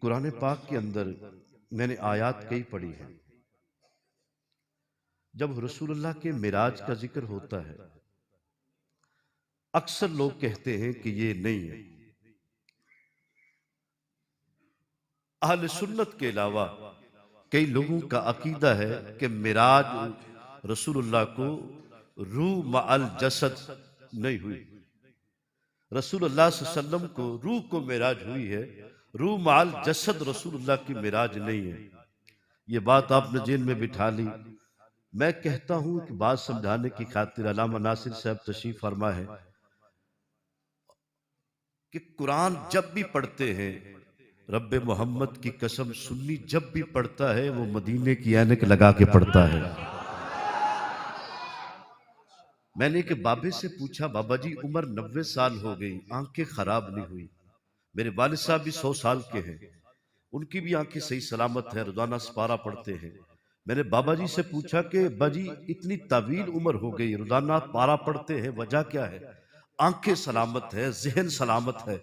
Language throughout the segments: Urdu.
قرآن پاک کے اندر میں نے آیات کئی پڑھی ہیں۔ جب رسول اللہ کے معراج کا ذکر ہوتا ہے، اکثر لوگ کہتے ہیں کہ یہ نہیں ہے۔ اہل سنت کے علاوہ کئی لوگوں کا عقیدہ ہے کہ معراج رسول اللہ کو روح مع الجسد نہیں ہوئی۔ رسول اللہ صلی اللہ علیہ وسلم کو روح کو معراج ہوئی ہے، روح مع الجسد رسول اللہ کی معراج نہیں ہے۔ یہ بات آپ نے ذہن میں بٹھا لی۔ میں کہتا ہوں کہ بات سمجھانے کی خاطر علامہ ناصر صاحب تشریف فرما ہے کہ قرآن جب بھی پڑھتے ہیں، رب محمد کی قسم سنی جب بھی پڑھتا ہے وہ مدینے کی اینک لگا کے پڑھتا ہے۔ میں نے کہ بابے سے پوچھا، بابا جی عمر 90 سال ہو گئی، آنکھیں خراب نہیں ہوئی، میرے والد صاحب بھی 100 سال کے ہیں، ان کی بھی آنکھیں صحیح سلامت ہے، روزانہ سپارہ پڑھتے ہیں۔ میں نے بابا جی سے پوچھا کہ باجی اتنی طویل عمر ہو گئی، روزانہ پارہ پڑھتے ہیں، وجہ کیا ہے؟ آنکھیں سلامت ہے، ذہن سلامت ہے۔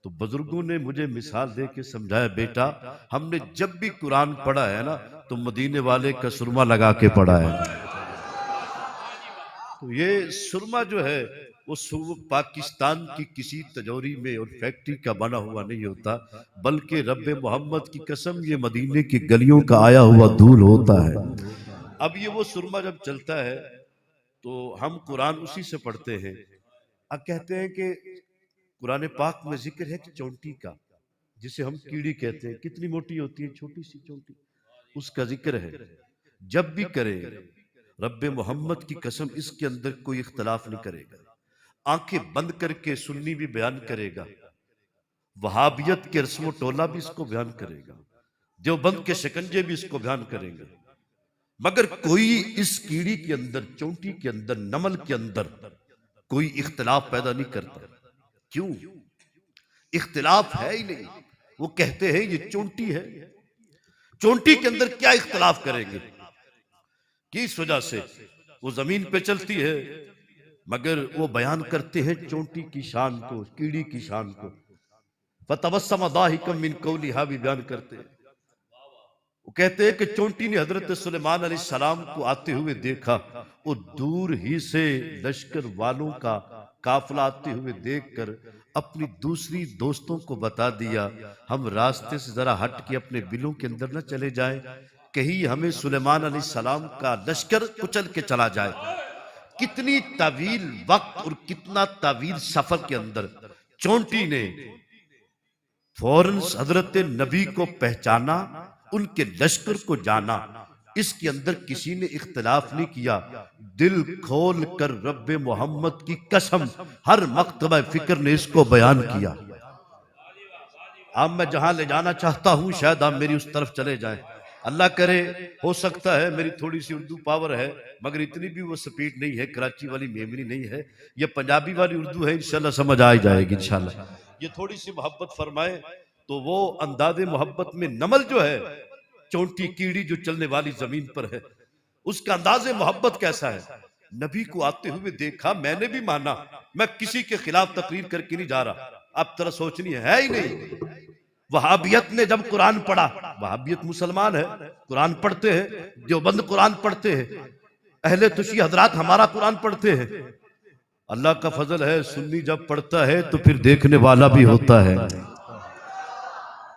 تو بزرگوں نے مجھے مثال دے کے سمجھایا، بیٹا ہم نے جب بھی قرآن پڑھا ہے نا تو مدینے والے کا سرما لگا کے پڑھا ہے۔ تو یہ سرما جو ہے وہ پاکستان کی کسی تجوری میں اور فیکٹری کا بنا ہوا نہیں ہوتا، بلکہ رب محمد کی قسم یہ مدینے کی گلیوں کا آیا ہوا دھول ہوتا ہے۔ اب یہ وہ سرما جب چلتا ہے تو ہم قرآن اسی سے پڑھتے ہیں۔ اب کہتے ہیں کہ قرآن پاک میں ذکر ہے کہ چونٹی کا، جسے ہم کیڑی کہتے ہیں، کتنی موٹی ہوتی ہے، چھوٹی سی چونٹی، اس کا ذکر ہے۔ جب بھی کرے رب محمد کی قسم اس کے اندر کوئی اختلاف نہیں کرے گا۔ آنکھیں بند کر کے سنی بھی بیان کرے گا، وہابیت کے رسم و ٹولہ بھی اس کو بیان کرے گا، دیوبند کے شکنجے بھی اس کو بیان کریں گے، مگر کوئی اس کیڑی کے اندر، چونٹی کے اندر، نمل کے اندر کوئی اختلاف پیدا نہیں کرتا۔ کیوں؟ اختلاف ہے ہی نہیں۔ وہ کہتے ہیں یہ چونٹی ہے، چونٹی کے اندر کیا اختلاف کریں گے؟ کس وجہ سے وہ زمین پہ چلتی ہے، مگر وہ بیان کرتے ہیں چونٹی کی شان کو، کیڑی کی شان کو۔ فَتَبَسَّمَ ضَاحِكًا مِّن قَوْلِهَا بھی بیان کرتے ہیں۔ وہ کہتے ہیں کہ چونٹی نے حضرت سلیمان علیہ السلام کو آتے ہوئے دیکھا، وہ دور ہی سے لشکر والوں کا قافلہ آتے ہوئے دیکھ کر اپنی دوسری دوستوں کو بتا دیا، ہم راستے سے ذرا ہٹ کے اپنے بلوں کے اندر نہ چلے جائیں، کہیں ہمیں سلیمان علیہ السلام کا لشکر کچل کے چلا جائے۔ کتنی طویل وقت اور کتنا طویل سفر کے اندر چونٹی نے فوراً حضرت نبی کو پہچانا، ان کے لشکر کو جانا۔ اس کے اندر کسی نے اختلاف نہیں کیا۔ دل کھول کر رب محمد کی قسم ہر مکتبہ فکر نے اس کو بیان کیا۔ اب میں جہاں لے جانا چاہتا ہوں شاید آپ میری اس طرف چلے جائیں۔ اللہ کرے، ہو سکتا ہے میری تھوڑی سی اردو پاور ہے، مگر اتنی بھی وہ سپیڈ نہیں ہے، کراچی والی میموری نہیں ہے، یہ پنجابی والی اردو ہے، انشاءاللہ سمجھ آ جائے گی انشاءاللہ۔ یہ تھوڑی سی محبت فرمائے تو وہ انداز محبت میں نمل جو ہے، چونٹی کیڑی جو چلنے والی زمین پر ہے، اس کا انداز محبت کیسا ہے؟ نبی کو آتے ہوئے دیکھا، میں نے بھی مانا، میں کسی کے خلاف تقریر کر کے نہیں جا رہا، اب ترہ سوچنی ہے ہی نہیں۔ وہابیت نے جب قرآن پڑھا، وہابیت مسلمان ہے، قرآن پڑھتے ہیں، دیوبند قرآن پڑھتے ہیں، اہل تشیع حضرات ہمارا قرآن پڑھتے ہیں۔ اللہ کا فضل ہے، سنی جب پڑھتا ہے تو پھر دیکھنے والا بھی ہوتا ہے۔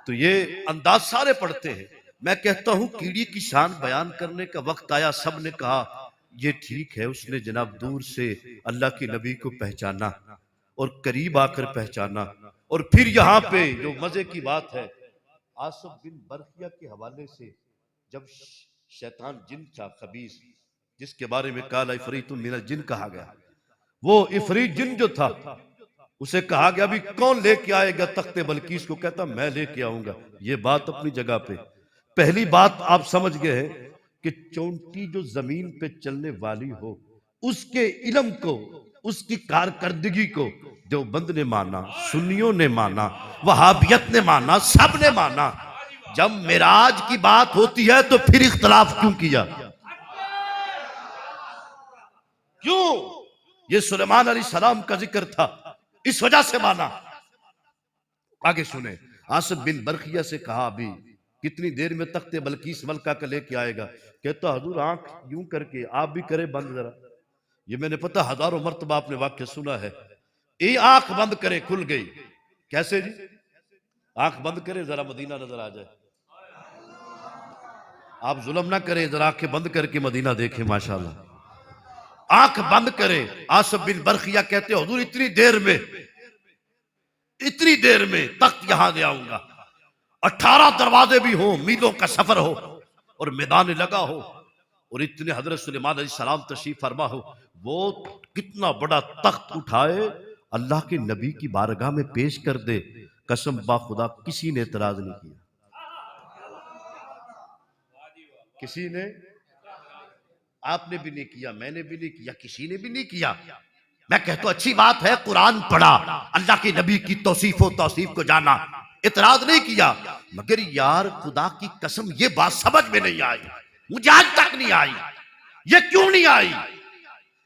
تو یہ انداز سارے پڑھتے ہیں۔ میں کہتا ہوں کیڑی کی شان بیان کرنے کا وقت آیا، سب نے کہا یہ ٹھیک ہے، اس نے جناب دور سے اللہ کی نبی کو پہچانا اور قریب آ کر پہچانا۔ اور پھر یہاں پہ جو مزے کی بات ہے، آصف بن برخیہ کے حوالے سے جب شیطان جن تھا خبیث، جس کے بارے میں قال عفریت من الجن کہا گیا، وہ عفریت جن جو تھا اسے کہا گیا بھی کون لے کے آئے گا تخت بلقیس کو؟ کہتا میں لے کے آؤں گا۔ یہ بات اپنی جگہ پہ۔ پہلی بات آپ سمجھ گئے ہیں کہ چونٹی جو زمین پہ چلنے والی ہو، اس کے علم کو، اس کی کارکردگی کو دیوبند نے مانا، سنیوں نے مانا، وہابیت نے مانا، سب نے مانا۔ جب معراج کی بات ہوتی ہے تو پھر اختلاف کیوں کیا؟ کیوں؟ یہ سلیمان علیہ السلام کا ذکر تھا، اس وجہ سے مانا۔ آگے سنیں، آصف بن برخیہ سے کہا ابھی کتنی دیر میں تخت بلقیس ملکہ کا لے کے آئے گا؟ کہتا حضور آنکھ یوں کر کے آپ بھی کرے بند ذرا. یہ میں نے پتہ ہزاروں مرتبہ آپ نے واقعہ سنا ہے. یہ آنکھ بند کرے کھل گئی. کیسے جی؟ آنکھ بند کرے ذرا مدینہ نظر آ جائے. آپ ظلم نہ کریں ذرا آنکھیں بند کر کے مدینہ دیکھیں. ماشاءاللہ آنکھ بند کرے. آصف بن برخیہ کہتے حضور اتنی دیر میں تخت یہاں لے آؤں گا. 18 دروازے بھی ہوں، میلوں کا سفر ہو اور میدان لگا ہو اور اتنے حضرت سلیمان علیہ السلام تشریف فرما ہو. وہ کتنا بڑا تخت اٹھائے اللہ کے نبی کی بارگاہ میں پیش کر دے. قسم با خدا کسی نے اعتراض نہیں کیا. کسی نے، آپ نے بھی نہیں کیا، میں نے بھی نہیں کیا، کسی نے بھی نہیں کیا. میں کہتا ہوں اچھی بات ہے قرآن پڑھا، اللہ کے نبی کی توصیف و توصیف کو جانا، اعتراض نہیں کیا. مگر یار خدا کی قسم یہ بات سمجھ میں نہیں آئی، مجھے آج تک نہیں آئی. یہ کیوں نہیں آئی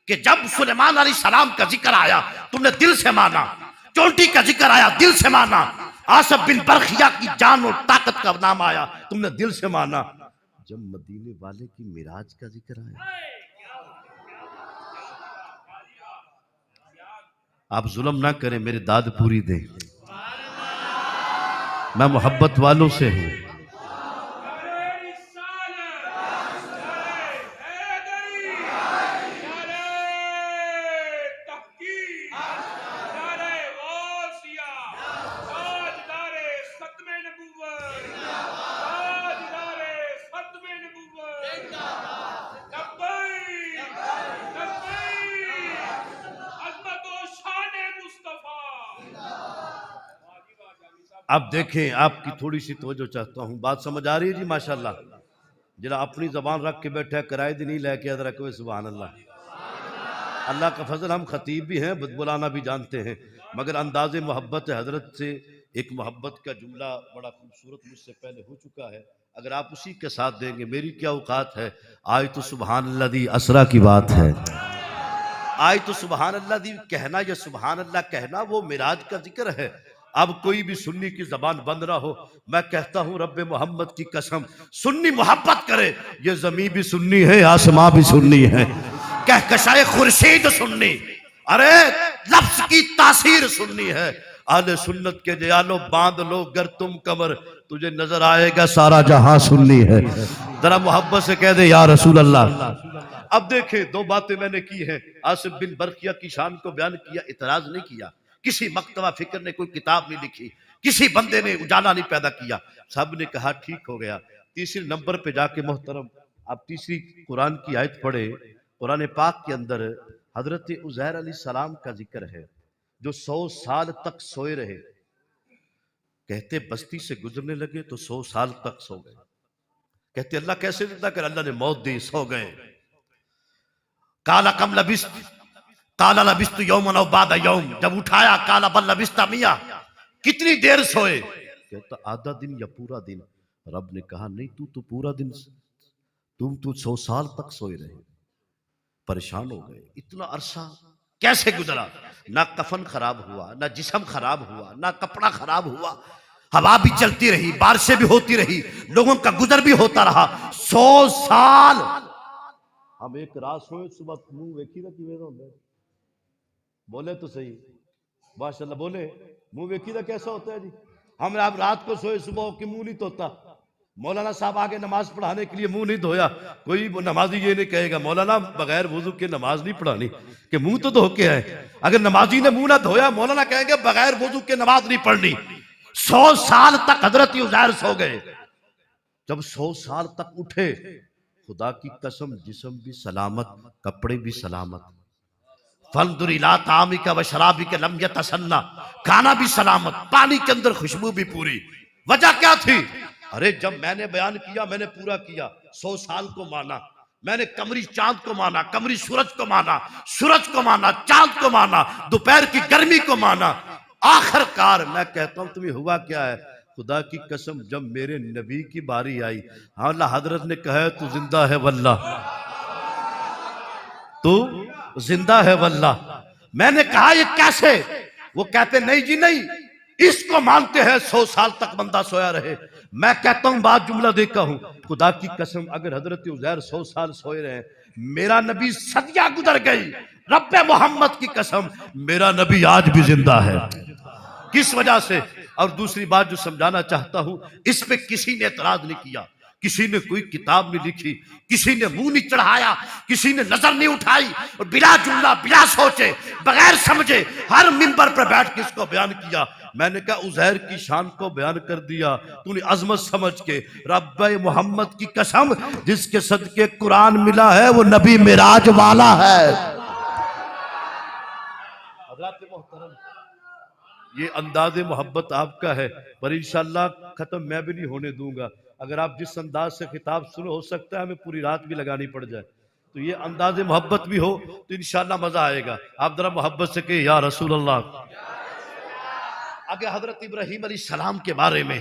کہ جب سلیمان علیہ السلام کا ذکر آیا تم نے دل سے مانا، چونٹی کا ذکر آیا دل سے مانا، آصف بن برخیہ کی جان اور طاقت کا نام آیا تم نے دل سے مانا. جب مدینے والے کی معراج کا ذکر آیا آپ ظلم نہ کریں، میرے داد پوری دیں. میں محبت والوں سے ہوں. اب دیکھیں آپ کی تھوڑی سی توجہ چاہتا ہوں. بات سمجھ آ رہی ہے جی؟ ماشاءاللہ. جنہا اپنی زبان رکھ کے بیٹھے کرائے دی نہیں لے کے ادھر رکھوے. سبحان اللہ. اللہ کا فضل، ہم خطیب بھی ہیں بلانا بھی جانتے ہیں، مگر انداز محبت حضرت سے ایک محبت کا جملہ بڑا خوبصورت مجھ سے پہلے ہو چکا ہے. اگر آپ اسی کے ساتھ دیں گے میری کیا اوقات ہے. آج تو سبحان اللہ دی اسرا کی بات ہے. آج تو سبحان اللہ دی کہنا یا سبحان اللہ کہنا وہ معراج کا ذکر ہے. اب کوئی بھی سنی کی زبان بند نہ ہو. میں کہتا ہوں رب محمد کی قسم سنی محبت کرے. یہ زمین بھی سنی ہے، آسمان بھی سنی ہے، کہکشائے خورشید سنی، ارے لفظ کی تاثیر سنی ہے. اہل سنت کے دیالو باندھ لو گر تم کمر، تجھے نظر آئے گا سارا جہاں سنی ہے. ذرا محبت سے کہہ دے یا رسول اللہ. اب دیکھیں دو باتیں میں نے کی ہیں. آصف بن برخیہ کی شان کو بیان کیا، اعتراض نہیں کیا. کسی مکتبہ فکر نے کوئی کتاب نہیں لکھی، کسی بندے نے اجالا نہیں پیدا کیا، سب نے کہا ٹھیک ہو گیا. تیسرے نمبر پہ جا کے محترم آپ تیسری قرآن کی آیت پڑھے. قرآن پاک کے اندر حضرت عزیر علیہ السلام کا ذکر ہے جو 100 سال تک سوئے رہے. کہتے بستی سے گزرنے لگے تو 100 سال تک سو گئے. کہتے اللہ کیسے زندہ کر؟ اللہ نے موت دی، سو گئے. کالا کم لبست، کالا لبست یومن او بعد یوم. جب اٹھایا کالا بل لبست میاں، کتنی دیر سوئے؟ کہتا آدھا دن یا پورا دن. رب نے کہا نہیں تو پورا دن، تم تو 100 سال تک سوئے رہے. پریشان ہو گئے. اتنا عرصہ کیسے گزرا؟ نہ کفن خراب ہوا، نہ جسم خراب ہوا، نہ کپڑا خراب ہوا. ہوا بھی چلتی رہی، بارشیں بھی ہوتی رہی، لوگوں کا گزر بھی ہوتا رہا. 100 سال. ہم ایک رات سوئے صبح منہ ویکھی دا کیویں ہوندا ہے؟ بولے تو صحیح ماشاءاللہ، بولے منہ ویکھی دا کیسا ہوتا ہے جی؟ ہم اب رات کو سوئے صبح کی منہ نہیں دھوتا. مولانا صاحب آگے نماز پڑھانے کے لیے منہ نہیں دھویا. کوئی نمازی یہ نہیں کہے گا مولانا بغیر وضو کے نماز نہیں پڑھانی کہ منہ تو دھو کے آئے. اگر نمازی نے منہ نہ دھویا مولانا کہیں گے بغیر وضو کے نماز نہیں پڑھنی. 100 سال تک حضرت عزیر سو گئے. جب 100 سال تک اٹھے خدا کی قسم جسم بھی سلامت، کپڑے بھی سلامت. فَانْظُرْ إِلَىٰ طَعَامِكَ وَشَرَابِكَ لَمْ يَتَسَنَّ، کھانا بھی سلامت، پانی کے اندر خوشبو بھی پوری. وجہ کیا تھی؟ ارے جب میں نے بیان کیا میں نے پورا کیا. 100 سال کو مانا، میں نے قمری چاند کو مانا، قمری سورج کو مانا، سورج کو مانا، چاند کو مانا، دوپہر کی گرمی کو مانا. آخر کار میں کہتا ہوں تمہیں ہوا کیا ہے؟ خدا کی قسم جب میرے نبی کی باری آئی اللہ حضرت نے کہا تو زندہ ہے واللہ، تو زندہ ہے واللہ. میں نے کہا یہ کیسے؟ وہ کہتے نہیں جی نہیں، اس کو مانتے ہیں 100 سال تک بندہ سویا رہے. میں کہتا ہوں بات جملہ دیکھا ہوں، خدا کی قسم اگر حضرت عزیر 100 سال سوئے رہے، میرا نبی صدیاں گزر گئی، رب محمد کی قسم میرا نبی آج بھی زندہ ہے. کس وجہ سے؟ اور دوسری بات جو سمجھانا چاہتا ہوں، اس پہ کسی نے اعتراض نہیں کیا، کسی نے کوئی کتاب نہیں لکھی، کسی نے منہ نہیں چڑھایا، کسی نے نظر نہیں اٹھائی، اور بلا جملہ بلا سوچے بغیر سمجھے ہر منبر پر بیٹھ کے اس کو بیان کیا. میں نے کہا عزیر کی شان کو بیان کر دیا تو نے عظمت سمجھ کے. رب محمد کی قسم جس کے صدقے قرآن ملا ہے وہ نبی معراج والا ہے. حضرات محترم، یہ انداز محبت آپ کا ہے، پر انشاءاللہ ختم میں بھی نہیں ہونے دوں گا. اگر آپ جس انداز سے خطاب سنو، ہو سکتا ہے ہمیں پوری رات بھی لگانی پڑ جائے، تو یہ انداز محبت بھی ہو تو انشاءاللہ مزہ آئے گا. آپ ذرا محبت سے کہ یا رسول اللہ. آگے حضرت ابراہیم علیہ السلام کے بارے میں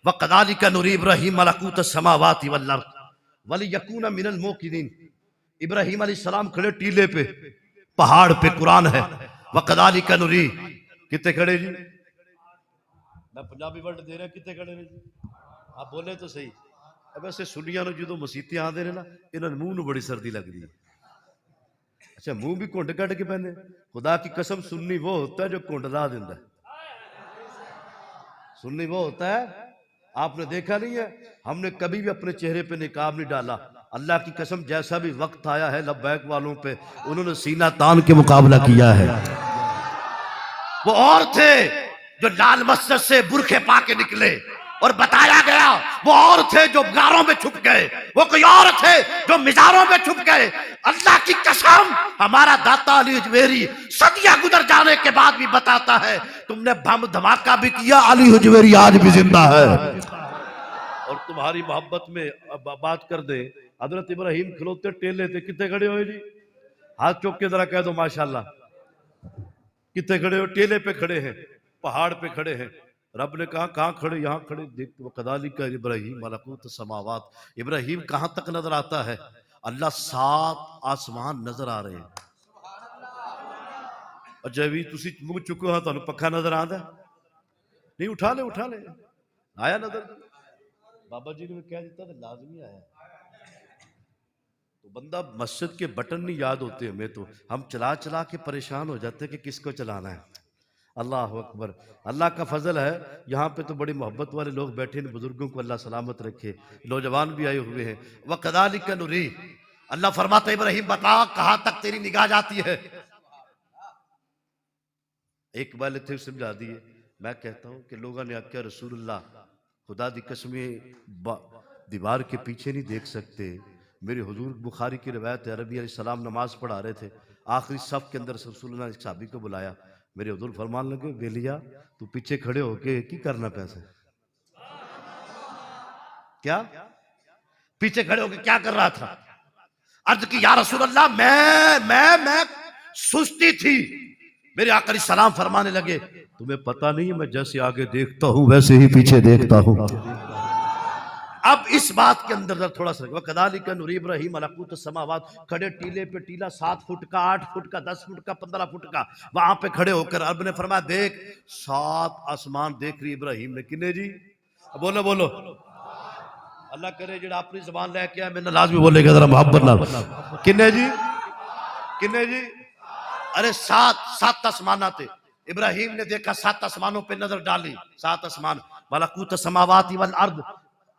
وَقَذَلِكَ نُرِي إِبْرَاهِيمَ مَلَكُوتَ السَّمَاوَاتِ وَالْأَرْضِ وَلِيَكُونَ مِنَ الْمُوقِنِينَ. ابراہیم علیہ السلام کھڑے ٹیلے پہ، پہاڑ پہ، قرآن ہے. وَقَذَلِكَ نُرِي. کتے کھڑے جی؟ میں پنجابی ورڈ دے رہا کتے کھڑے نے جی؟ آپ بولے تو صحیح. ویسے سنیاں نو جدو مسیتیاں آدھے نے نا، انہاں منہ نو بڑی سردی لگ دی ہے. اچھا منہ بھی کونڈ کٹ کے پہنے. خدا کی قسم سنی وہ ہوتا ہے جو کونڈ لا دیندہ ہے. سنی وہ ہوتا ہے، آپ نے دیکھا نہیں ہے، ہم نے کبھی بھی اپنے چہرے پہ نقاب نہیں ڈالا. اللہ کی قسم جیسا بھی وقت آیا ہے لبیک والوں پہ انہوں نے سینہ تان کے مقابلہ کیا ہے. وہ اور تھے جو لال مسجد سے برقعے پا کے نکلے اور بتایا گیا، وہ اور تھے جو غاروں میں چھپ گئے، وہ کوئی اور تھے جو مزاروں میں چھپ گئے. اللہ کی قسم ہمارا داتا علی حجویری صدیاں گزر جانے کے بعد بھی بتاتا ہے تم نے بم دھماکہ بھی کیا، علی حجویری آج بھی زندہ ہے. اور تمہاری محبت میں بات کر دے، حضرت ابراہیم کھلوتے ٹیلے تھے. کتنے کھڑے ہوئے جی؟ ہاتھ چوک کے ذرا کہہ دو ماشاءاللہ. کتنے کھڑے ہو؟ ٹیلے پہ کھڑے ہیں، پہاڑ پہ کھڑے ہیں. رب نے کہا کہاں کھڑے؟ یہاں کھڑے. دیکھ وَقَذَلِكَ ابراہیم ملکوت السماوات. ابراہیم کہاں تک نظر آتا ہے؟ اللہ 7 آسمان نظر آ رہے ہیں. اور جب بھی تسی منہ چکو ہاں تو پکھا نظر آندا نہیں؟ اٹھا لے آیا نظر. بابا جی نے کہہ دیتا تو لازمی آیا. تو بندہ مسجد کے بٹن نہیں یاد ہوتے ہمیں، تو ہم چلا چلا کے پریشان ہو جاتے کہ کس کو چلانا ہے. اللہ اکبر. اللہ کا فضل ہے یہاں پہ تو بڑی محبت والے لوگ بیٹھے ہیں، بزرگوں کو اللہ سلامت رکھے، نوجوان بھی آئے ہوئے ہیں. وَقَذَلِكَ نُرِي. اللہ فرماتا ہے ابراہیم بتا کہاں تک تیری نگاہ جاتی ہے. ایک والے تھے سمجھا دیے. میں کہتا ہوں کہ لوگوں نے آکھیا رسول اللہ خدا دی قسمیں دیوار کے پیچھے نہیں دیکھ سکتے. میرے حضور بخاری کی روایت ہے، عربی علیہ السلام نماز پڑھا رہے تھے، آخری صف کے اندر رسول اللہ نے ایک صحابی کو بلایا. میرے حضور فرمان لگے ویلیا تو پیچھے کھڑے ہو کے کی کرنا پیسے؟ کیا پیچھے کھڑے ہو کے کیا کر رہا تھا؟ عرض کی یا رسول اللہ میں سستی تھی. میرے آقا علیہ السلام فرمانے لگے تمہیں پتہ نہیں ہے میں جیسے آگے دیکھتا ہوں ویسے ہی پیچھے دیکھتا ہوں. اب اس بات کے اندر تھوڑا سا وَقَذَلِكَ نُرِي إِبْرَاهِيمَ مَلَكُوتَ السَّمَاوَاتِ. کھڑے ٹیلے پہ ٹیلا 7 فٹ کا، 8 فٹ کا، 10 فٹ کا، 15 فٹ کا، وہاں پہ کھڑے ہو کر رب نے فرمایا دیکھ 7 آسمان دیکھ رہی ابراہیم نے. کنے جی؟ بولو. اللہ کرے جڑا اپنی زبان لے کے آئے میں نے لازمی بولے گا ذرا محبت نال. کنے جی؟ ارے 7 آسمانات تھے. ابراہیم نے دیکھا 7 آسمانوں پہ نظر ڈالی. 7 آسمان ملکوت السماوات والارض.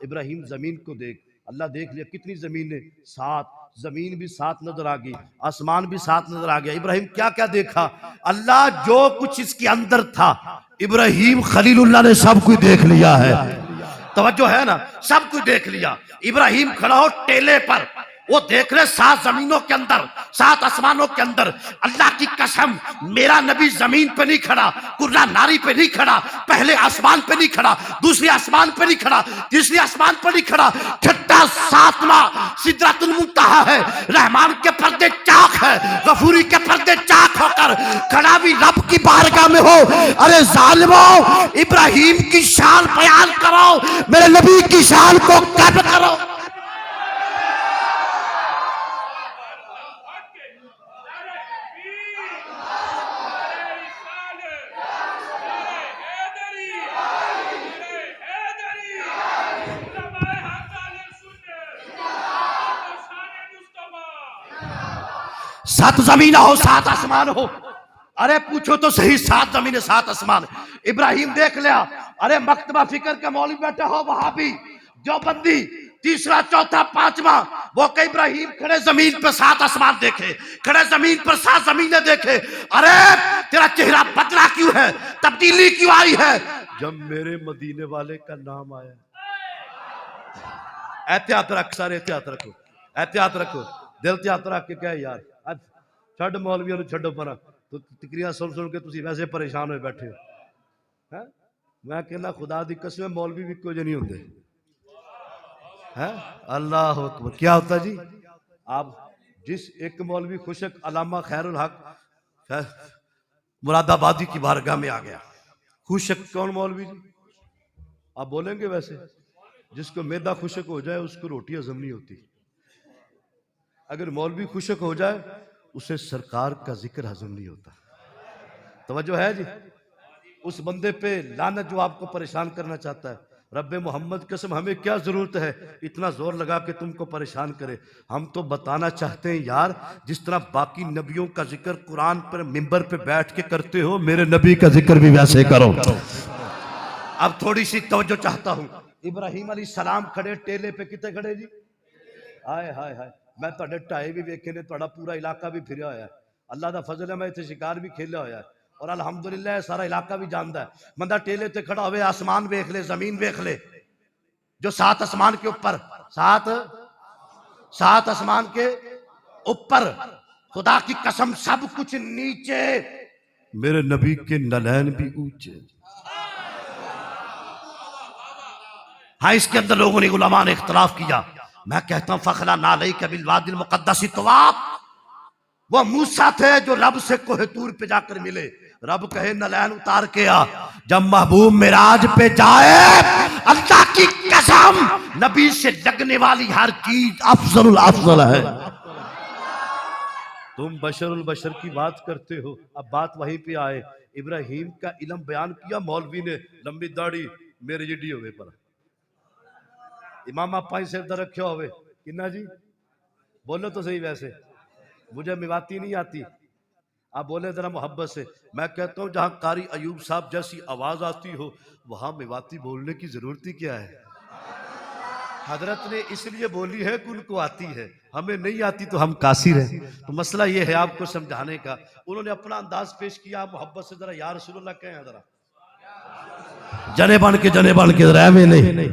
ابراہیم زمین کو دیکھ. اللہ دیکھ لیا کتنی زمینیں؟ 7. زمین بھی 7 نظر آگئی، آسمان بھی 7 نظر آگیا. ابراہیم کیا کیا دیکھا؟ اللہ جو کچھ اس کے اندر تھا ابراہیم خلیل اللہ نے سب کچھ دیکھ لیا ہے. توجہ ہے نا؟ سب کچھ دیکھ لیا. ابراہیم کھڑا ہو ٹیلے پر، وہ دیکھ رہے 7 زمینوں کے اندر، 7 آسمانوں کے اندر. اللہ کی قسم میرا نبی زمین پہ نہیں کھڑا، کرہ ناری پہ نہیں کھڑا، پہلے آسمان پہ نہیں کھڑا، دوسری آسمان پہ نہیں کھڑا، تیسری آسمان پہ نہیں کھڑا، چھٹا 7واں سدرۃ المنتہا ہے. رحمان کے پردے چاک ہے، غفوری کے پردے چاک ہو کر کھڑا بھی رب کی بارگاہ میں ہو. ارے ظالمو ابراہیم کی شان بیان کرو، میرے نبی کی شان کو قید کرو. سات زمین ہو سات آسمان ہو. ارے پوچھو تو صحیح، سات زمین سات آسمان. ابراہیم دیکھ لیا. ارے مکتبہ فکر کے مولوی بیٹھے ہو وہاں بھی جو بندی تیسرا چوتھا پانچواں، وہ کہ ابراہیم کھڑے زمین پر سات آسمان دیکھے، کھڑے زمین پر سات زمینیں دیکھے. ارے تیرا چہرہ بدلا کیوں ہے، تبدیلی کیوں آئی ہے؟ جب میرے مدینے والے کا نام آیا. احتیاط رکھ، سارے احتیاط رکھو، احتیاط رکھو، دل احتیاط رکھ کے کیا یار چھڈ مولویوں نوں چھڈو پرا. تو تقریرا سن کے تسی ویسے پریشان ہوئے بیٹھے ہو. میں کہنا خدا دی قسم مولوی بھی کوئی نہیں ہوندے. اللہ اکبر. کیا ہوتا جی؟ آپ جس ایک مولوی خوشک علامہ خیر الحق مراد آبادی کی بارگاہ میں آ گیا. خوشک کون مولوی جی؟ آپ بولیں گے ویسے؟ جس کو معدہ خوشک ہو جائے اس کو روٹی ہضم نہیں ہوتی. اگر مولوی خوشک ہو جائے اسے سرکار کا ذکر ہضم نہیں ہوتا. توجہ ہے جی؟ اس بندے پہ لعنت جو آپ کو پریشان کرنا چاہتا ہے. رب محمد قسم ہمیں کیا ضرورت ہے اتنا زور لگا کے تم کو پریشان کرے. ہم تو بتانا چاہتے ہیں یار جس طرح باقی نبیوں کا ذکر قرآن پر منبر پہ بیٹھ کے کرتے ہو میرے نبی کا ذکر بھی ویسے کرو. اب تھوڑی سی توجہ چاہتا ہوں. ابراہیم علیہ السلام کھڑے ٹیلے پہ کتے کھڑے جی؟ ہائے ہائے ہائے. میں تہاڈے ٹائے بھی ویکھے نے، تہاڈا پورا علاقہ بھی پھریا ہویا ہے. اللہ دا فضل ہے میں اتنے شکار بھی کھیلیا ہویا ہے اور الحمدللہ سارا علاقہ بھی جاندا ہے. بندہ ٹیلے تے کھڑا ہوئے آسمان ویکھ لے، زمین ویکھ لے، جو سات آسمان کے اوپر، سات آسمان کے اوپر خدا کی قسم سب کچھ نیچے، میرے نبی کے نلین بھی اونچے. ہاں اس کے اندر لوگوں نے علماء نے اختلاف کیا. میں کہتا ہوں فخلا نعلیک بالوادی المقدس طواف. وہ موسیٰ تھے جو رب سے کوہ طور پہ جا کر ملے. رب کہے نلین اتار کے آ. جب محبوب معراج پہ جائے اللہ کی قسم نبی سے لگنے والی ہر چیز افضل الافضل ہے. تم بشر البشر کی بات کرتے ہو. اب بات وہیں پہ آئے. ابراہیم کا علم بیان کیا مولوی نے، لمبی داڑھی میرے جڈی ہوئے پر امام پائیں سے ادھر رکھے ہوئے کنا جی؟ بولو تو صحیح. ویسے مجھے میواتی نہیں آتی، آپ بولے ذرا محبت سے. میں کہتا ہوں جہاں قاری ایوب صاحب جیسی آواز آتی ہو وہاں میواتی بولنے کی ضرورت ہی کیا ہے؟ حضرت نے اس لیے بولی ہے کہ ان کو آتی ہے، ہمیں نہیں آتی تو ہم قاصر ہیں. تو مسئلہ یہ ہے آپ کو سمجھانے کا. انہوں نے اپنا انداز پیش کیا. محبت سے ذرا یا رسول اللہ کہیں ذرا جنے بن کے ذرا میں نہیں.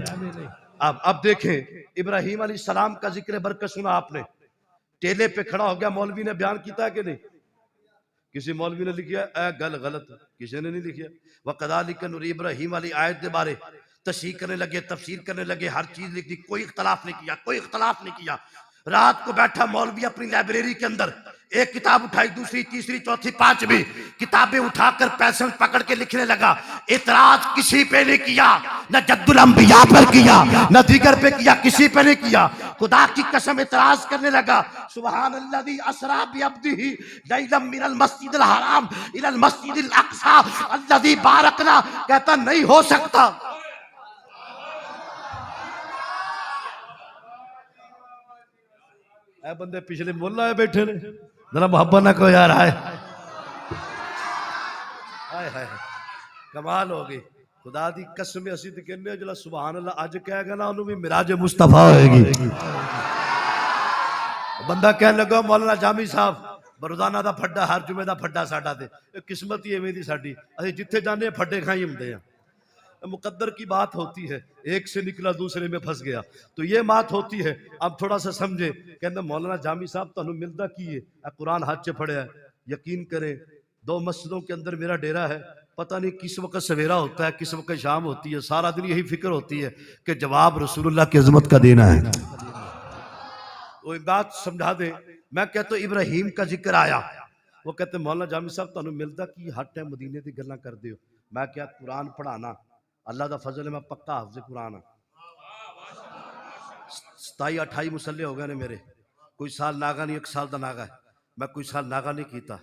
اب دیکھیں ابراہیم علیہ السلام کا ذکر برکت سنا آپ نے. ٹیلے پہ کھڑا ہو گیا. مولوی نے بیان کیتا ہے کہ نہیں؟ کسی مولوی نے لکھیا اے گل غلط، کسی نے نہیں لکھیا. وَقَذَلِكَ نُرِي ابراہیم علی آیت دے بارے تشریح کرنے لگے، تفسیر کرنے لگے، ہر چیز لکھ دی. کوئی اختلاف نہیں کیا، کوئی اختلاف نہیں کیا. رات کو بیٹھا مولوی اپنی لائبریری کے اندر، ایک کتاب اٹھائی، دوسری، تیسری، چوتھی، پانچویں کتابیں اٹھا کر پینسل پکڑ کے لکھنے لگا. اعتراض کسی پہ نہیں کیا، نہ جد الانبیاء پر کیا، نہ دیگر پہ کیا، کسی پہ نہیں کیا. خدا کی قسم اعتراض کرنے لگا. سبحان الذی اسری بعبدہ لیلا من المسجد الحرام الی المسجد الاقصی الذی بارکنا. کہتا نہیں ہو سکتا. اے بندے پچھلے مولا ہے بیٹھے نے، ذرا محبت نہ کو یار. ہائے ہائے ہائے کمال ہو گئی. خدا دی قسم اسی تے کہنے جلا سبحان اللہ اج کہے گا نا انہوں بھی معراج مصطفیٰ ہوئے گی. بندہ کہنے لگا مولانا جامی صاحب روزانہ دا پھڈا، ہر جمعے دا پھڈا ساڈا تے قسمت ہی ایویں دی ساڈی، اسی جتھے جانے پھڈے کھائی ہوندے ہیں. مقدر کی بات ہوتی ہے، ایک سے نکلا دوسرے میں پھنس گیا تو یہ بات ہوتی ہے. اب تھوڑا سا سمجھے. کہنا مولانا جامی صاحب تانوں ملدا کی ہے؟ قرآن ہاتھ چ پھڑیا ہے. یقین کریں 2 مسجدوں کے اندر میرا ڈیرا ہے. پتہ نہیں کس وقت سویرا ہوتا ہے، کس وقت شام ہوتی ہے. سارا دن یہی فکر ہوتی ہے کہ جواب رسول اللہ کی عظمت کا دینا ہے. وہ ایک بات سمجھا دیں. میں کہتا ہوں ابراہیم کا ذکر آیا. وہ کہتے ہیں مولانا جامی صاحب تانوں ملدا کی ہر ٹائم مدینے دی گلاں کردے ہو. میں کیا قرآن پڑھانا اللہ دا فضل ہے، میں پکا حافظ قرآن ہوں. 27-28 مسلے ہو گئے نے میرے. کوئی سال ناگا نہیں، 1 سال دا ناگا ہے. میں کوئی سال ناگا نہیں کیتا.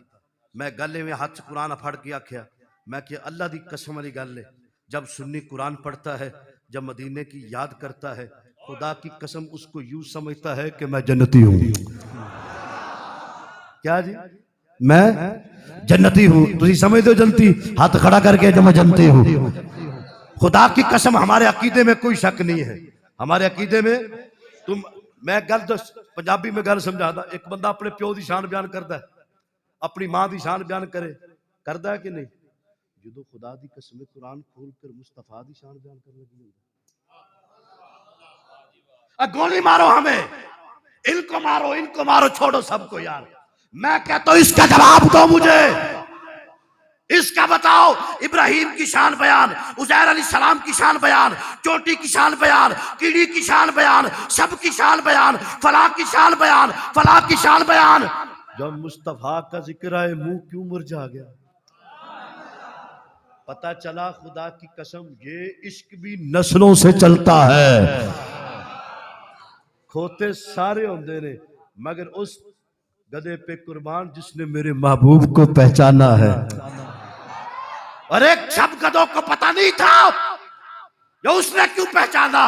میں گلے میں ہاتھ قرآن پھڑ کے آکھیا میں کہ اللہ دی قسم والی گل ہے جب سنی قرآن پڑھتا ہے، جب مدینے کی یاد کرتا ہے، خدا کی قسم اس کو یوں سمجھتا ہے کہ میں جنتی ہوں. کیا جی میں جنتی ہوں. تسی سمجھ دو جنتی ہاتھ کھڑا کر کے جو میں جنتی ہوں. خدا کی قسم ہمارے عقیدے میں کوئی شک نہیں ہے. ہمارے عقیدے میں میں گل تو پنجابی میں گل سمجھا دا. ایک بندہ اپنے پیو دی شان بیان کرتا ہے, اپنی ماں دی شان بیان کرتا ہے کہ نہیں؟ جدو خدا دی قسم قرآن کھول کر مصطفیٰ دی شان بیان کرنے کی گولی مارو ہمیں, ان کو مارو چھوڑو سب کو یار. میں کہتا ہوں اس کا جواب دو مجھے, اس کا بتاؤ. ابراہیم کی شان بیان, عزیر علیہ السلام کی شان بیان, چوٹی کی شان بیان, کیڑی کی شان بیان, سب کی شان بیان, فلاں کی شان بیان, فلاں کی شان بیان. جب مصطفیٰ کا ذکر آئے منہ کیوں مرجھا گیا؟ پتہ چلا خدا کی قسم یہ عشق بھی نسلوں سے چلتا ہے. کھوتے سارے ہوندے نے مگر اس گدھے پہ قربان جس نے میرے محبوب کو پہچانا ہے. اور ایک سب گدھوں کو پتہ نہیں تھا, یہ اس نے کیوں پہچانا؟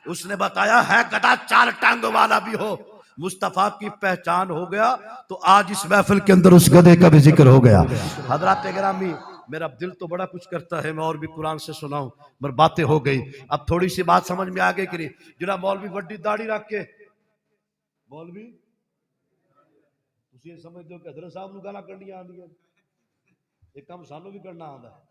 اس نے بتایا ہے گدھا 4 ٹانگوں والا بھی ہو. مصطفیٰ کی پہچان ہو گیا تو آج اس محفل کے اندر اس گدھے کا بھی ذکر ہو گیا. حضرات گرامی میرا دل تو بڑا کچھ کرتا ہے, میں اور بھی قرآن سے سناؤں مگر باتیں ہو گئی. اب تھوڑی سی بات سمجھ میں آگے کی نہیں. جناب مولوی بڑی داڑھی رکھ کے مولوی تسی سمجھ دو کہ حضرت صاحب نو گالا کرنی آندی ہے, ایک کام سانو بھی کرنا آندا ہے.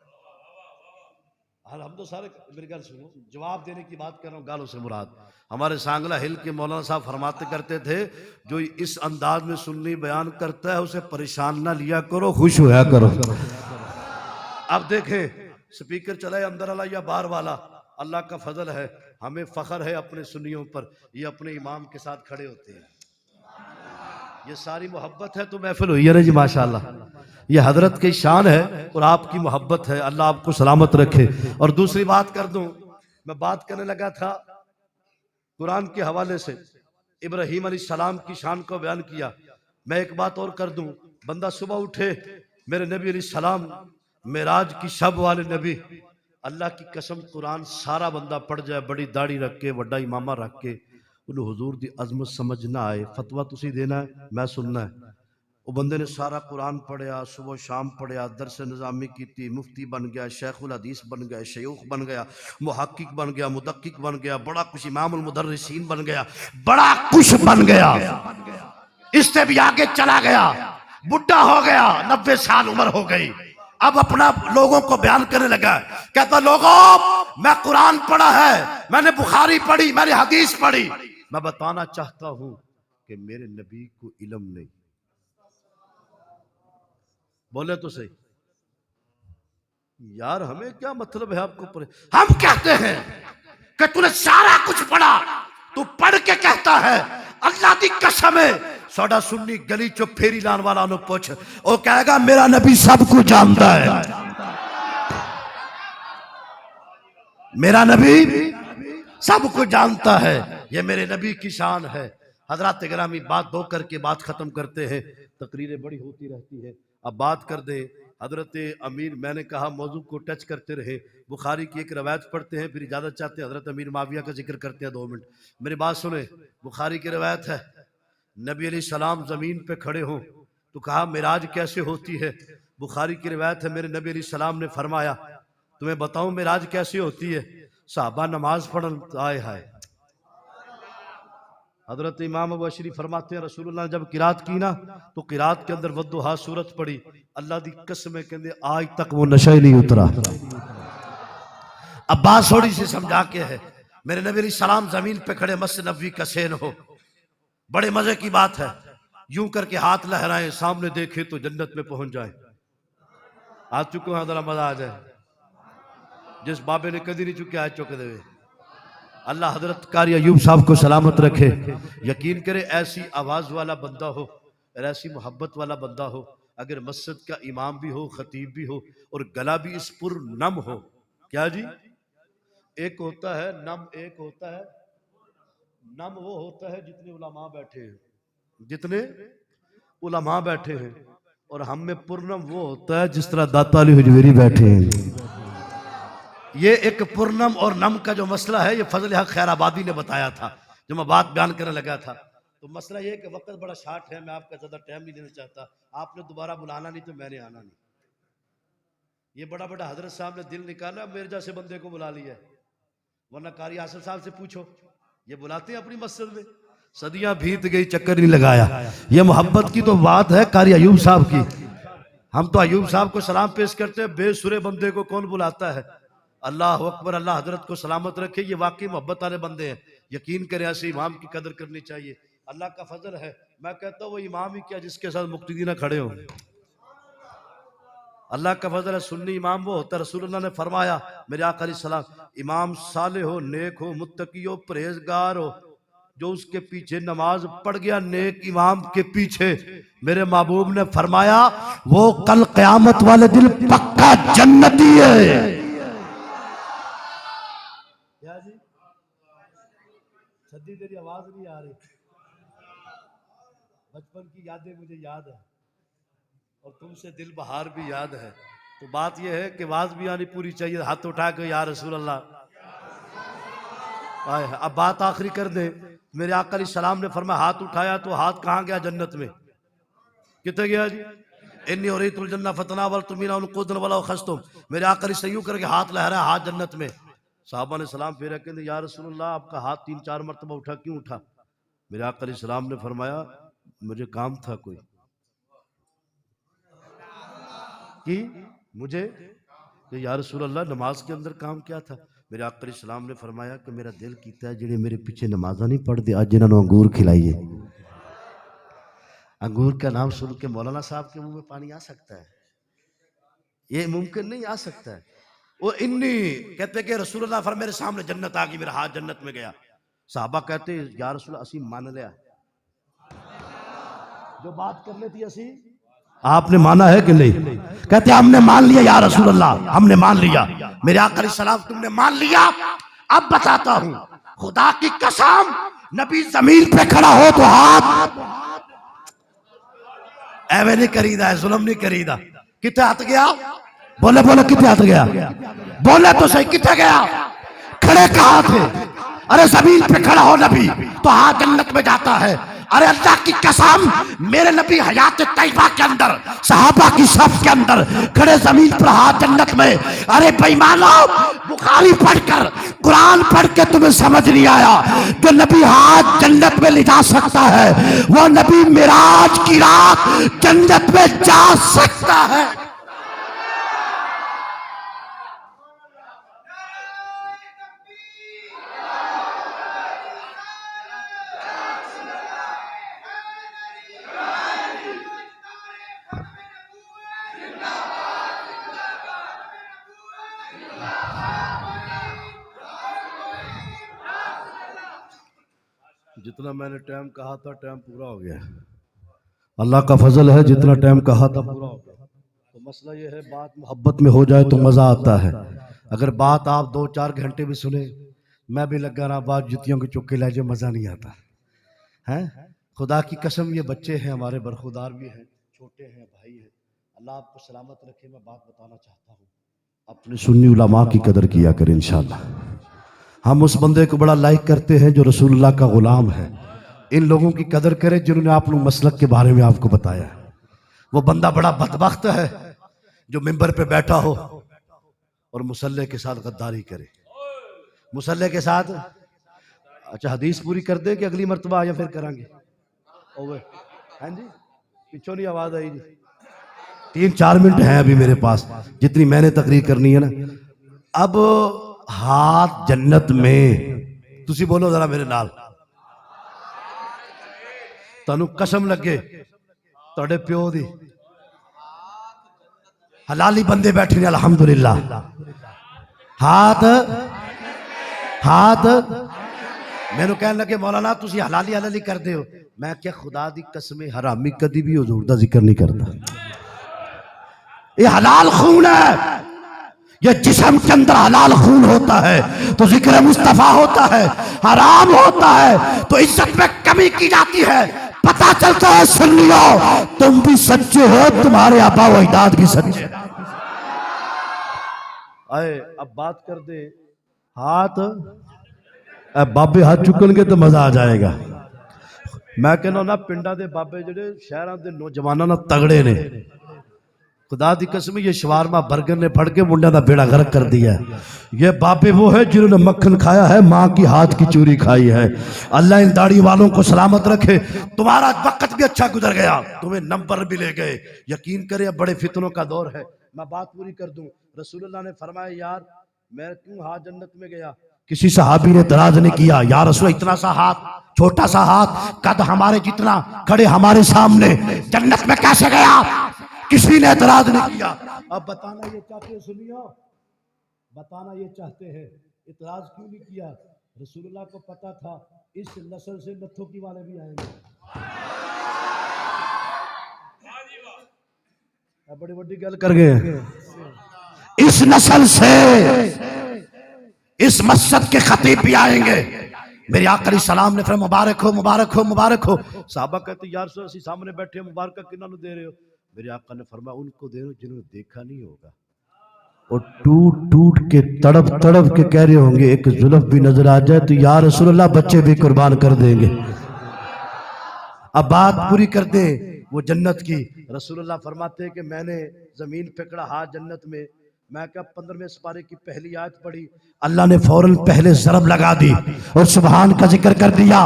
ہم تو سارے میری گل سنو, جواب دینے کی بات کر رہا ہوں, گالوں سے مراد ہمارے سانگلہ ہل کے مولانا صاحب فرماتے کرتے تھے جو اس انداز میں سنی بیان کرتا ہے اسے پریشان نہ لیا کرو, خوش ہویا کرو. اب دیکھیں سپیکر چلائے اندر والا یا باہر والا, اللہ کا فضل ہے, ہمیں فخر ہے اپنے سنیوں پر. یہ اپنے امام کے ساتھ کھڑے ہوتے ہیں, یہ ساری محبت ہے تو محفل ہوئی ہے نا جی ماشاءاللہ. یہ حضرت کی شان ہے اور آپ کی محبت ہے, اللہ آپ کو سلامت رکھے. اور دوسری بات کر دوں, میں بات کرنے لگا تھا قرآن کے حوالے سے, ابراہیم علیہ السلام کی شان کو بیان کیا. میں ایک بات اور کر دوں, بندہ صبح اٹھے میرے نبی علیہ السلام معراج کی شب والے نبی, اللہ کی قسم قرآن سارا بندہ پڑھ جائے بڑی داڑھی رکھ کے بڑا امامہ رکھ کے, انہوں حضور دی عظمت سمجھ نہ آئے, فتویٰ تسی دینا ہے میں سننا ہے. وہ بندے نے سارا قرآن پڑھیا, صبح شام پڑھیا, درس نظامی کیتی, مفتی بن گیا, شیخ الحدیث بن گیا, شیوخ بن گیا, محقق بن گیا, مدقق بن گیا, بڑا کچھ امام المدرسین بن گیا, بڑا کچھ بن گیا. اس سے بھی آگے چلا گیا, بڈھا ہو گیا, 90 سال عمر ہو گئی. اب اپنا لوگوں کو بیان کرنے لگا, کہتا لوگوں میں قرآن پڑھا ہے, میں نے بخاری پڑھی, میں نے حدیث پڑھی, میں بتانا چاہتا ہوں کہ میرے نبی کو علم نہیں. بولے تو صحیح یار, ہمیں کیا مطلب ہے آپ کو پڑھے. ہم کہتے ہیں کہ تو نے سارا کچھ پڑھا, تو پڑھ کے کہتا ہے اللہ دی قسم ہے سوڑا سنی گلی چو پھیری لان والا نو پوچھ, وہ کہے گا میرا نبی سب کو جانتا ہے, میرا نبی سب کو جانتا ہے, یہ میرے نبی کی شان ہے. حضرات گرامی بات دو کر کے بات ختم کرتے ہیں, تقریریں بڑی ہوتی رہتی ہے. اب بات کر دیں حضرت امیر, میں نے کہا موضوع کو ٹچ کرتے رہے. بخاری کی ایک روایت پڑھتے ہیں پھر اجازت چاہتے ہیں, حضرت امیر معاویہ کا ذکر کرتے ہیں 2 منٹ. میری بات سنیں, بخاری کی روایت ہے نبی علیہ السلام زمین پہ کھڑے ہوں تو کہا معراج کیسے ہوتی ہے. بخاری کی روایت ہے میرے نبی علیہ السلام نے فرمایا تمہیں بتاؤں معراج کیسے ہوتی ہے. صحابہ نماز پڑھن آئے ہائے. حضرت امام ابو بشری فرماتے ہیں رسول اللہ نے جب قرات کی نا تو قرات کے اندر والضحیٰ سورت پڑھی, اللہ دی قسم ہے کہندے آج تک وہ نشہ ہی نہیں اترا. اب بات تھوڑی سی سمجھا کے ہے, میرے نبی علیہ السلام زمین پہ کھڑے, مسجد نبوی کا سین ہو, بڑے مزے کی بات ہے, یوں کر کے ہاتھ لہرائیں, سامنے دیکھیں تو جنت میں پہنچ جائیں. آج چکو ہاں ذرا مزہ آ جائے, جس بابے نے کدی نہیں چکے آج چکے دے. اللہ حضرت قاری ایوب صاحب کو سلامت رکھے. یقین کرے ایسی آواز والا بندہ ہو, ایسی محبت والا بندہ ہو, اگر مسجد کا امام بھی ہو, خطیب بھی ہو, اور گلا بھی اس پر نم ہو. کیا جی, ایک ہوتا ہے نم, ایک ہوتا ہے نم, وہ ہوتا ہے جتنے علماء بیٹھے ہیں, جتنے علماء بیٹھے ہیں, اور ہم میں پرنم وہ ہوتا ہے جس طرح داتا علی حجویری بیٹھے ہیں. یہ ایک پرنم اور نم کا جو مسئلہ ہے یہ فضل حق خیر آبادی نے بتایا تھا جو میں بات بیان کرنے لگا تھا. تو مسئلہ یہ ہے کہ وقت بڑا شارٹ ہے، میں آپ کا زیادہ ٹائم نہیں لینا چاہتا. آپ نے دوبارہ بلانا نہیں تو میں نے آنا نہیں. یہ بڑا بڑا حضرت صاحب نے دل نکالا، میرے جیسے بندے کو بلا لیا ہے. ورنہ قاری آصف صاحب سے پوچھو، یہ بلاتے ہیں اپنی مسجد میں. صدیاں بیت گئی چکر نہیں لگایا. یہ محبت کی تو بات ہے قاری ایوب صاحب کی. ہم تو ایوب صاحب کو سلام پیش کرتے ہیں، بے سرے بندے کو کون بلاتا ہے. اللہ اکبر، اللہ حضرت کو سلامت رکھے. یہ واقعی محبت والے بندے ہیں. یقین کریں ایسے امام کی قدر کرنی چاہیے. اللہ کا فضل ہے. میں کہتا ہوں وہ امام ہی کیا جس کے ساتھ مقتدی نہ کھڑے ہوں. اللہ کا فضل ہے. سنی امام وہ ہوتا ہے، رسول اللہ نے فرمایا میرے آقا علیہ السلام، امام صالح ہو، نیک ہو، متقی ہو، پرہیزگار ہو، جو اس کے پیچھے نماز پڑھ گیا نیک امام کے پیچھے، میرے محبوب نے فرمایا وہ کل قیامت والے دن پکا جنتی ہے. کیا جی سدی تیری آواز نہیں آ رہی. بچپن کی یادیں مجھے یاد ہے اور تم سے دل بہار بھی یاد ہے. تو بات یہ ہے کہ آواز بھی آنی پوری چاہیے. ہاتھ اٹھا کے یا رسول اللہ. اب بات آخری کر دیں. میرے آقا علیہ السلام نے فرمایا ہاتھ اٹھایا تو ہاتھ کہاں گیا؟ جنت میں. کتنے گیا جی؟ انی اریت الجنہ فتناولت منها نقودا ولو خستم. میرے آقا علیہ سیوں کر کے ہاتھ لہرایا، ہاتھ جنت میں. صحابہ نے سلام پھیرا کہ یا رسول اللہ آپ کا ہاتھ 3-4 مرتبہ اٹھا، کیوں اٹھا؟ میرے آقا علیہ السلام نے فرمایا مجھے کام تھا کوئی. کی مجھے کہ یا رسول اللہ نماز کے اندر کام کیا تھا؟ میرے آقا علیہ السلام نے فرمایا کہ میرا دل کیتا ہے جنہیں میرے پیچھے نمازہ نہیں پڑھ دیا، جنہوں نے انگور کھلائیے. انگور کا نام سن کے مولانا صاحب کے منہ میں پانی آ سکتا ہے؟ یہ ممکن نہیں آ سکتا ہے. وہ انی کہتے کہ رسول اللہ فرمایا میرے سامنے جنت آ گئی، میرا ہاتھ جنت میں گیا. صحابہ کہتے یا رسول اللہ اسی مان لیا، جو بات کرنے تھی اسی آپ نے مانا ہے کہ نہیں؟ کہتے ہم نے مان لیا یا رسول اللہ، ہم نے مان لیا. میرے آقا علیہ السلام تم نے مان لیا، اب بتاتا ہوں. خدا کی قسم نبی زمین پہ کھڑا ہو تو ہاتھ ایوے نہیں کریدا ہے، ظلم نہیں کریدا. کتنے ہاتھ گیا؟ بولے بولے کتنے ہاتھ گیا؟ بولے تو صحیح کتنے گیا؟ کھڑے کہاں تھے؟ ارے زمین پہ کھڑا ہو نبی تو ہاتھ جنت میں جاتا ہے. ارے اللہ کی قسم میرے نبی حیات طیبہ کے اندر صحابہ کی صف کے اندر کھڑے زمین پر ہاتھ جنت میں. ارے بے ایمانو بخاری پڑھ کر قرآن پڑھ کے تمہیں سمجھ نہیں آیا جو نبی ہاتھ جنت میں لے جا سکتا ہے وہ نبی معراج کی رات جنت میں جا سکتا ہے. جتنا میں نے ٹائم کہا تھا ٹائم پورا ہو گیا. اللہ کا فضل ہے، جتنا ٹائم کہا تھا پورا ہو گیا. تو مسئلہ یہ ہے بات محبت میں ہو جائے تو مزہ آتا ہے. اگر بات آپ 2-4 گھنٹے بھی سنیں، میں بھی لگا رہا بات جتیوں کے چکے لہجے، مزہ نہیں آتا ہے. خدا کی قسم یہ بچے ہیں ہمارے برخودار بھی ہیں، چھوٹے ہیں، بھائی ہیں. اللہ آپ کو سلامت رکھے. میں بات بتانا چاہتا ہوں اپنے سنی علماء کی قدر کیا کریں انشاءاللہ. ہم اس بندے کو بڑا لائک کرتے ہیں جو رسول اللہ کا غلام ہے. ان لوگوں کی قدر کرے جنہوں نے آپ لوگ مسلک کے بارے میں آپ کو بتایا. وہ بندہ بڑا بدبخت ہے جو ممبر پہ بیٹھا ہو اور مصلی کے ساتھ غداری کرے. مصلی کے ساتھ اچھا حدیث پوری کر دیں کہ اگلی مرتبہ یا پھر کریں گے؟ ہاں جی پیچھوں نہیں آواز آئی جی. 3-4 منٹ ہیں ابھی میرے پاس جتنی میں نے تقریر کرنی ہے نا. اب ہاتھ جنت میں تسی بولو ذرا میرے نال. تانوں قسم لگے تہاڈے پیو دی حلالی بندے بیٹھے نے الحمدللہ. ہاتھ مینوں کہن لگے مولانا تسی حلالی حلالی کر دے ہو. میں کیا خدا دی قسم حرامی کدی بھی حضور دا ذکر نہیں کرتا. یہ حلال خون ہے. یہ جسم کے اندر حلال خون ہوتا ہے تو ذکر مصطفیٰ ہوتا ہے، حرام ہوتا ہے تو عزت میں کمی کی جاتی ہے. پتہ چلتا ہے سنیو تم بھی سچے ہو، تمہارے آبا و اجداد بھی سچے. آئے اب بات کر دے ہاتھ. بابے ہاتھ چکن گے تو مزہ آ جائے گا. میں کہنا نا پنڈا دے بابے جڑے شہراں دے نوجواناں نا تگڑے نے، خدا دی قسم یہ شوارما برگر نے پھڑ کے منڈا دا بیڑا غرق کر دیا ہے۔ یہ بابے وہ ہے جنہوں نے مکھن کھایا ہے، ماں کی ہاتھ کی چوری کھائی ہے۔ اللہ ان داڑھی والوں کو سلامت رکھے۔ تمہارا وقت بھی اچھا گزر گیا، تمہیں نمبر بھی لے گئے، یقین کرے اب بڑے فتنوں کا دور ہے۔ میں بات پوری کر دوں، رسول اللہ نے فرمایا یار میں کیوں ہاں جنت میں گیا؟ کسی صحابی نے اعتراض نہیں کیا، یا رسول اتنا سا ہاتھ، چھوٹا سا ہاتھ، قد ہمارے جتنا، کھڑے ہمارے سامنے، جنت میں کیسے گیا؟ کسی نے اعتراض نہیں کیا۔ اب بتانا یہ چاہتے ہیں، سنیو، بتانا یہ چاہتے ہیں اعتراض کیوں نہیں کیا؟ رسول اللہ کو پتا تھا اس نسل سے نتھو کی والے بھی آئیں گے۔ بڑی بڑی گل کر گئے، اس نسل سے اس مسجد کے خطیب بھی آئیں گے۔ میرے آقا علیہ السلام نے فرمایا مبارک ہو مبارک ہو مبارک ہو۔ صحابہ کہتے یا رسول اللہ سامنے بیٹھے ہیں، مبارکہ کنہاں نو دے رہے ہو؟ میرے آقا نے فرمایا ان کو دے رہے ہو جنہوں نے دیکھا نہیں ہوگا، اور ٹوٹ ٹوٹ کے تڑپ تڑپ کے کہہ رہے ہوں گے ایک زلف بھی نظر آ جائے تو یا رسول اللہ بچے بھی قربان کر دیں گے۔ اب بات پوری کر دیں وہ جنت کی۔ رسول اللہ فرماتے ہیں کہ میں نے زمین پکڑا ہاتھ جنت میں کہا 15ویں سپارے کی پہلی آیت پڑھی، اللہ نے فوراً پہلے ضرب لگا دی اور سبحان کا ذکر کر دیا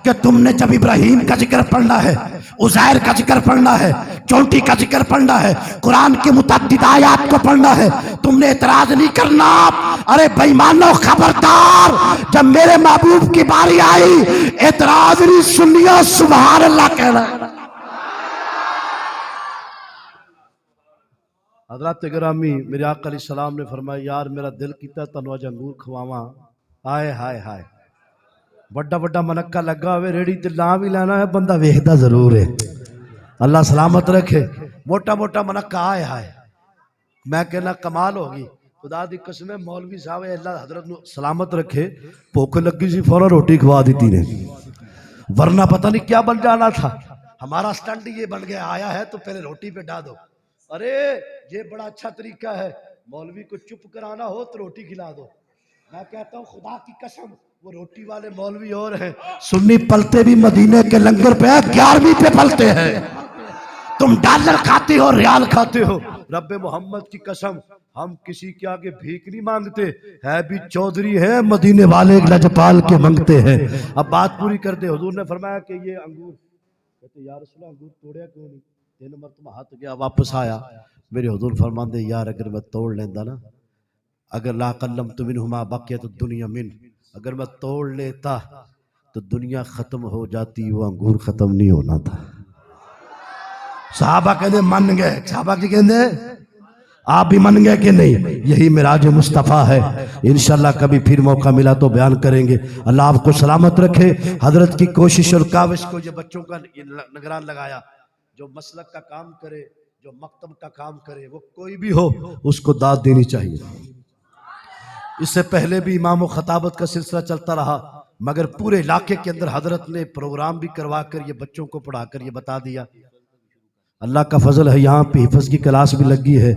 کہ تم نے جب ابراہیم کا ذکر پڑھنا ہے، عزیر کا ذکر پڑھنا ہے، چونٹی کا ذکر پڑھنا ہے، قرآن کے متعدد آیات کو پڑھنا ہے، تم نے اعتراض نہیں کرنا۔ ارے بے ایمانو خبردار، جب میرے محبوب کی باری آئی اعتراض نہیں سنیو، سبحان اللہ کہنا۔ حضرات گرامی، میرے آقا علیہ السلام نے فرمایا یار میرا دل کیتا تنو اج انگور کھواواں۔ آئے ہائے ہائے، بڑا بڑا منکا لگا ہوئے ریڑی تے نام بھی لینا ہے، بندہ ویکھدا ضرور ہے۔ اللہ سلامت رکھے، موٹا موٹا منکا آئے ہائے، میں کہنا کمال ہوگی۔ خدا دی قسم ہے مولوی صاحب اللہ حضرت نو سلامت رکھے، بھوک لگی سی فوراں روٹی کھوا دیتی نے، ورنہ پتہ نہیں کیا بن جانا تھا۔ ہمارا سٹنٹ یہ بن گیا، آیا ہے تو پہلے روٹی پہ ڈال دو۔ ارے یہ بڑا اچھا طریقہ ہے، مولوی کو چپ کرانا ہو تو روٹی کھلا دو۔ میں کہتا ہوں خدا کی قسم وہ روٹی والے مولوی اور ہیں، سنی پلتے بھی مدینے کے لنگر پہ 11ویں پہ پلتے ہیں۔ تم ڈالر کھاتے ہو، ریال کھاتے ہو، رب محمد کی قسم ہم کسی کے آگے بھیک نہیں مانگتے، ہے بھی چودھری ہے مدینے والے لجپال کے منگتے ہیں۔ اب بات پوری کر دے، حضور نے فرمایا کہ یہ انگور، کہتے یا رسول اللہ انگور توڑیا کیوں نہیں؟ 3 مرتبہ ہاتھ گیا واپس آیا، میرے حضور فرماندے یار اگر میں توڑ لیندہ نا، اگر لا قلمت منہما بقیت الدنیا من، اگر میں توڑ لیتا تو دنیا ختم ہو جاتی، وہ انگور ختم نہیں ہونا تھا۔ صحابہ کہنے من گئے، صحابہ کی کہنے آپ بھی من گئے کہ نہیں؟ یہی معراج مصطفیٰ ہے۔ انشاءاللہ کبھی پھر موقع ملا تو بیان کریں گے۔ اللہ آپ کو سلامت رکھے۔ حضرت کی کوشش اور کاوش کو، یہ بچوں کا نگران لگایا، جو مسلک کا کام کرے، جو مکتب کا کام کرے، وہ کوئی بھی ہو اس کو داد دینی چاہیے۔ اس سے پہلے بھی امام و خطابت کا سلسلہ چلتا رہا، مگر پورے علاقے کے اندر حضرت نے پروگرام بھی کروا کر یہ بچوں کو پڑھا کر یہ بتا دیا۔ اللہ کا فضل ہے، یہاں پہ حفظ کی کلاس بھی لگی ہے۔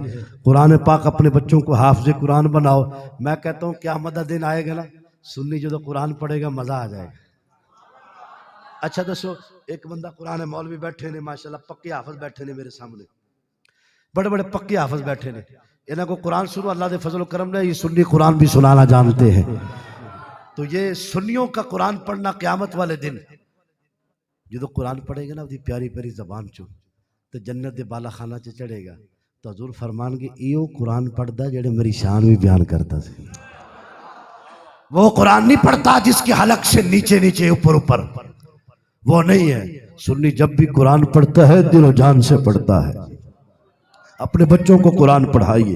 قرآن پاک اپنے بچوں کو حافظ قرآن بناؤ۔ میں کہتا ہوں قیامت دن آئے گا نا، سنی جو قرآن پڑھے گا مزہ آ جائے گا۔ اچھا دسو، ایک بندہ قرآن مولوی بیٹھے نے ماشاءاللہ پکے حافظ بیٹھے نے میرے سامنے، بڑے بڑے پکے حافظ بیٹھے نے، انہاں کو قرآن سنو، اللہ دے فضل و کرم نے یہ سنی قرآن بھی سنانا جانتے ہیں۔ تو یہ سنیوں کا قرآن پڑھنا قیامت والے دن جو قرآن پڑھے گا نا وہ پیاری پیاری زبان چو تو جنت دے بالا خانہ چ چڑھے گا، تو حضور فرمان کہ ایو قرآن پڑھدا جڑے میری شان بھی بیان کرتا سے۔ وہ قرآن نہیں پڑھتا جس کے حلق سے نیچے نیچے اوپر اوپر، وہ نہیں ہے۔ سنی جب بھی قرآن پڑھتا ہے دل و جان سے پڑھتا ہے۔ اپنے بچوں کو قرآن پڑھائیے۔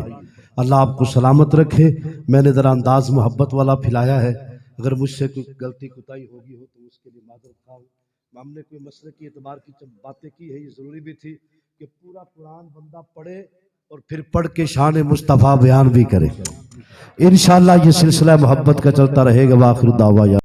اللہ آپ کو سلامت رکھے۔ میں نے ذرا انداز محبت والا پھیلایا ہے، اگر مجھ سے کوئی غلطی کوتاہی ہوگی ہو تو اس کے لیے معذرت خواہ ہوں۔ ہم نے کوئی مسئلے کی اعتبار کی باتیں کی ہے، یہ ضروری بھی تھی کہ پورا قرآن بندہ پڑھے اور پھر پڑھ کے شان مصطفیٰ بیان بھی کرے۔ انشاءاللہ یہ سلسلہ محبت کا چلتا رہے گا۔ وآخر دعوانا